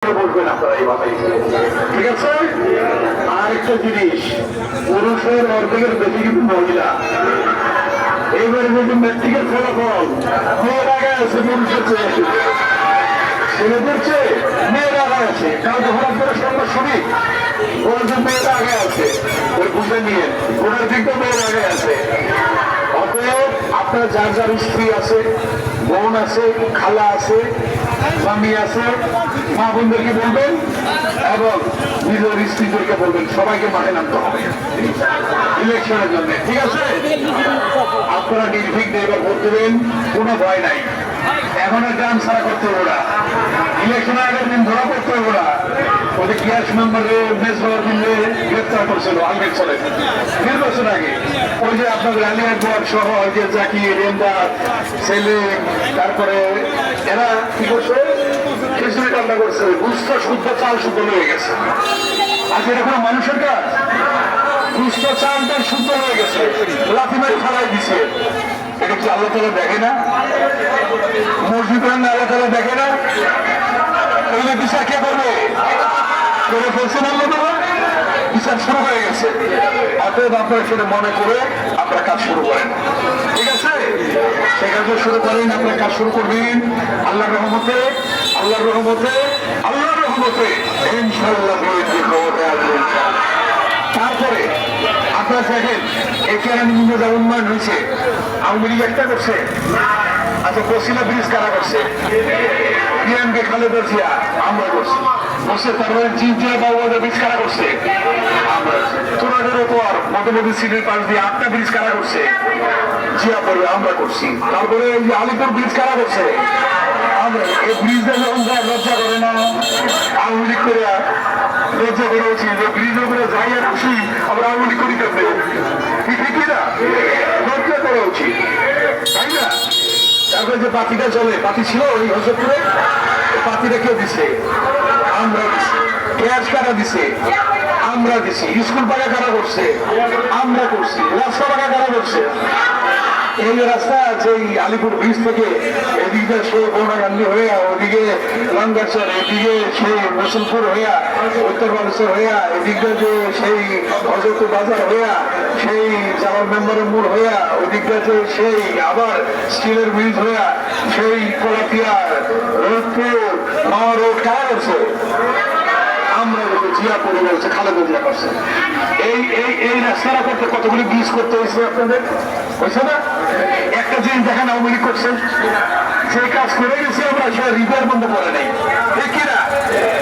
বসে বলবেন আপনারা এইভাবে, ঠিক আছে? আর একটা জিনিস, পুরুষের অর্ধেকের বেশি কিন্তু মহিলা। এইবারে যদি মেট্রিকের ফলাফল মেয়ের আগে আছে পুরুষের চেয়ে, ছেলেদের চেয়ে মেয়েরা আগে আছে, কারণ হঠাৎ করে সন্ধ্যা শুনি ওরা যে মেয়েরা আগে আছে, ওই বুঝে নিয়ে ওনার দিকটা মেয়েরা আগে আছে। অতএব আপনার যার যার স্ত্রী আছে, বোন আছে, খালা আছে, স্বামী আছে, মা বোনদেরকে বলবেন এবং নিজের স্ত্রীদেরকে বলবেন, সবাইকে মাঠে নামতে হবে ইলেকশনের জন্য, ঠিক আছে? আপনারা নির্ভীক এবার ভোট দেবেন, কোনো ভয় নাই। এখন আর গ্রাম ছাড়া করতে হবে ওরা, ইলেকশনের আগের দিন ধরা করতে হবে ওরা। ওদের গ্যাস মেম্বারে মেজবাবার দিলে গ্রেপ্তার করছিল আলমেট চলে নির্বাচন আগে। ওই যে আপনাদের আলী আকবর সহ যে জাকি রেন্দার ছেলে, তারপরে এরা কি করছে, খিচুড়ি রান্না করছে, গুস্ত শুদ্ধ চাল শুদ্ধ হয়ে গেছে। আজ এটা কোনো মানুষের কাজ? গুস্ত চালটা শুদ্ধ হয়ে গেছে, লাথি মারি ফেলাই দিছে। এটা কি আল্লাহ তাআলা দেখে না? মসজিদ আল্লাহ তাআলা দেখে না? তাহলে বিচার কে করবে? করে ফেলছেন আল্লাহ তাআলা, বিচার শুরু হয়ে গেছে। অতএব আপনারা সেটা মনে করে আপনারা কাজ শুরু করেন, ঠিক আছে? সে কাজও শুরু করেন, আপনারা কাজ শুরু করবেন আল্লাহর রহমতে, আল্লাহর রহমতে, আল্লাহর রহমতে ইনশাআল্লাহ খবরে আসবে। তারপরে আপনারা দেখেন এই কেরানীগঞ্জে যা উন্নয়ন হয়েছে, আওয়ামী লীগ একটা করছে, আচ্ছা বসিলা ব্রিজ কারা করছে? পিএমকে খালেদা জিয়া আমরা করছি, বসে তারপরে জিজিয়া বাবুদের ব্রিজ কারা করছে? আমরা। চোরাগের উপর মধ্যবর্তী সিটের পাশ দিয়ে 8টা ব্রিজ কারা করছে? জিয়া পরে আমরা করছি। তারপরে এই যে আলিপুর ব্রিজ কারা করছে? আমরা। এই ব্রিজে যখন যায় লজ্জা করে না? আওয়ামী লীগ করে লজ্জা করা উচিত, যে ব্রিজের উপরে যাই আর আসি আমরা আওয়ামী লীগ করি করবে, ঠিক না? লজ্জা করা উচিত, তাই না? তারপরে যে পাতিটা চলে, পাতি ছিল ওই হজরতপুরে, পাতিটা কেউ দিছে? আমরা দিছি। গ্যাস কারা দিছে? আমরা দিছি। স্কুল পাকা কারা করছে? আমরা করছি। রাস্তা পাকা কারা করছে? এই রাস্তা আছে আলিপুর ব্রিজ থেকে এদিকে সে বনাগান্ধী হইয়া, ওদিকে লাঙ্গাচর, এদিকে সেই মুসলপুর হইয়া, উত্তর বালেশ্বর হইয়া, এদিকটা যে সেই হজরত বাজার হইয়া, সেই জামাল মেম্বারের মোড় হইয়া, ওদিকটা যে সেই আবার স্টিলের ব্রিজ হইয়া, সেই কলাপিয়া, রোডপুর, মাওয়া রোড কারা করছে? আমরা জিয়া করে বলছে, খালেদা জিয়া করছে। এই রাস্তাটা করতে কতগুলি ব্রিজ করতে হয়েছে আপনাদের, হয়েছে না? একটা জিনিস দেখেন আওয়ামী লীগ করছে, যে কাজ করে গেছে আমরা সে রিপেয়ার বন্ধ করে নেই, ঠিক কিনা?